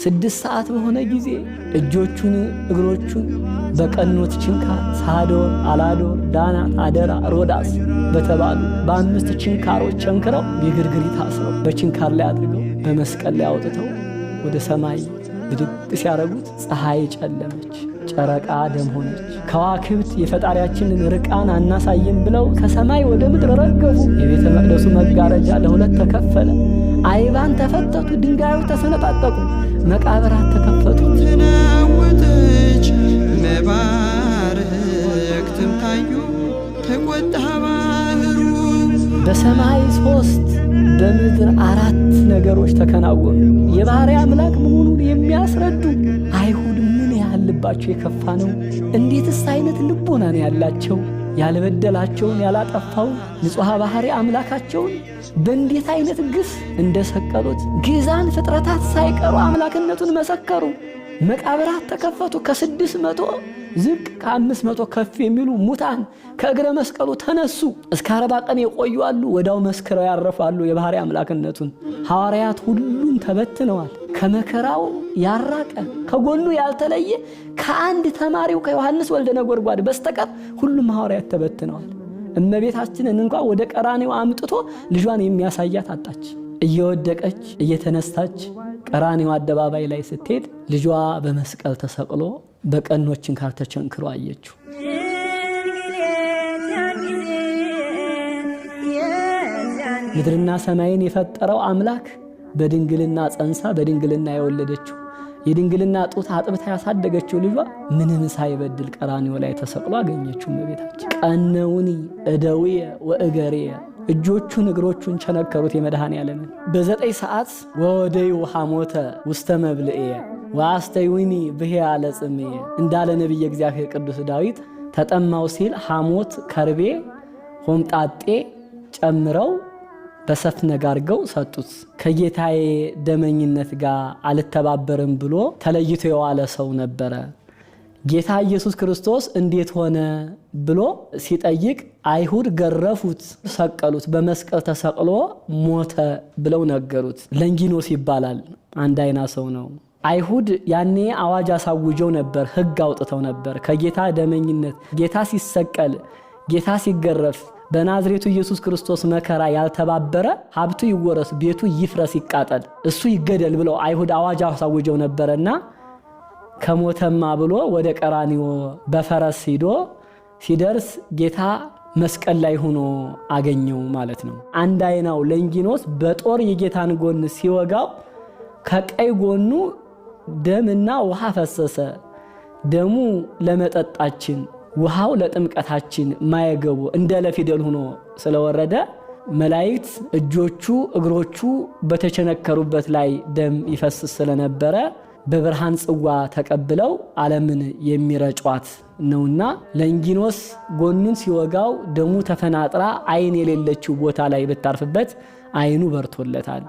6 ሰዓት በሆነ ጊዜ እጆቹን እግሮቹን በቀኖት ችንካር ሳዶር፣ አላዶር፣ ዳናት፣ አደራ፣ ሮዳስ በተባሉ በ5 ችንካሮች ቸንክረው የግርግሪት አስረው በችንካር ላይ አድርገው በመስቀል ላይ አውጥተው ወደ ሰማይ ብድግ ሲያረጉት ፀሐይ ጨለመች፣ ጨረቃ ደም ሆነች። ከዋክብት የፈጣሪያችንን ርቃን አናሳይም ብለው ከሰማይ ወደ ምድር ረገፉ። የቤተ መቅደሱ መጋረጃ ለ2 ተከፈለ። አይባን ተፈተቱ፣ ድንጋዮች ተሰነጣጠቁ፣ መቃብራት ተከፈቱ። ተናወጠች መባረክትም ታዩ፣ ተቆጣ ባህሩ። በሰማይ 3 በምድር 4 ነገሮች ተከናወኑ። የባሕርይ አምላክ መሆኑን የሚያስረዱ አይሁድ ምን ያህል ልባቸው የከፋ ነው! እንዴትስ አይነት ልቦና ነው ያላቸው! ያልበደላቸውን ያላጠፋውን ንጹሐ ባሕርይ አምላካቸውን በእንዴት አይነት ግፍ እንደሰቀሉት ግዛን ፍጥረታት ሳይቀሩ አምላክነቱን መሰከሩ። መቃብራት ተከፈቱ። ከ600 ዝቅ ከ500 ከፍ የሚሉ ሙታን ከእግረ መስቀሉ ተነሱ። እስከ 40 ቀን የቆዩ አሉ። ወዳው መስክረው ያረፋሉ የባሕርይ አምላክነቱን። ሐዋርያት ሁሉም ተበትነዋል። ከመከራው ያራቀ ከጎኑ ያልተለየ ከአንድ ተማሪው ከዮሐንስ ወልደ ነጎድጓድ በስተቀር ሁሉም ሐዋርያት ተበትነዋል። እመቤታችንን እንኳን ወደ ቀራንዮ አምጥቶ ልጇን የሚያሳያት አጣች። እየወደቀች እየተነሳች ቀራንዮ አደባባይ ላይ ስትሄድ ልጇ በመስቀል ተሰቅሎ በቀኖች ችንካር ተቸንክሮ አየችው። ምድርና ሰማይን የፈጠረው አምላክ በድንግልና ጸንሳ በድንግልና የወለደችው የድንግልና ጡት አጥብታ ያሳደገችው ልጇ ምንም ሳይበድል ቀራንዮ ላይ ተሰቅሎ አገኘችው። እመቤታችን ቀነውኒ እደውየ ወእገርየ እጆቹን እግሮቹን ቸነከሩት የመድኃኔዓለምን። በ9 ሰዓት ወወደዩ ሐሞተ ውስተ መብልዕየ ወአስተይዊኒ ብሕየ ለጽምየ እንዳለ ነቢየ እግዚአብሔር ቅዱስ ዳዊት ተጠማው ሲል ሐሞት ከርቤ ሆምጣጤ ጨምረው በሰፍነግ አድርገው ሰጡት። ከጌታዬ ደመኝነት ጋር አልተባበርም ብሎ ተለይቶ የዋለ ሰው ነበረ። ጌታ ኢየሱስ ክርስቶስ እንዴት ሆነ ብሎ ሲጠይቅ አይሁድ ገረፉት፣ ሰቀሉት፣ በመስቀል ተሰቅሎ ሞተ ብለው ነገሩት። ለንጊኖስ ይባላል፣ አንድ አይና ሰው ነው። አይሁድ ያኔ አዋጅ አሳውጀው ነበር፣ ሕግ አውጥተው ነበር። ከጌታ ደመኝነት ጌታ ሲሰቀል ጌታ ሲገረፍ በናዝሬቱ ኢየሱስ ክርስቶስ መከራ ያልተባበረ ሀብቱ ይወረስ፣ ቤቱ ይፍረስ፣ ይቃጠል፣ እሱ ይገደል ብለው አይሁድ አዋጅ አሳውጀው ነበርና ከሞተማ ብሎ ወደ ቀራንዮ በፈረስ ሂዶ ሲደርስ ጌታ መስቀል ላይ ሆኖ አገኘው ማለት ነው። አንድ አይናው ለንጊኖስ በጦር የጌታን ጎን ሲወጋው ከቀይ ጎኑ ደምና ውሃ ፈሰሰ። ደሙ ለመጠጣችን ውሃው ለጥምቀታችን ማየገቡ እንደ ለፊደል ሆኖ ስለወረደ መላእክት እጆቹ እግሮቹ በተቸነከሩበት ላይ ደም ይፈስስ ስለነበረ በብርሃን ጽዋ ተቀብለው ዓለምን የሚረጯት ነውና ለንጊኖስ ጎኑን ሲወጋው ደሙ ተፈናጥራ አይን የሌለችው ቦታ ላይ ብታርፍበት አይኑ በርቶለታል።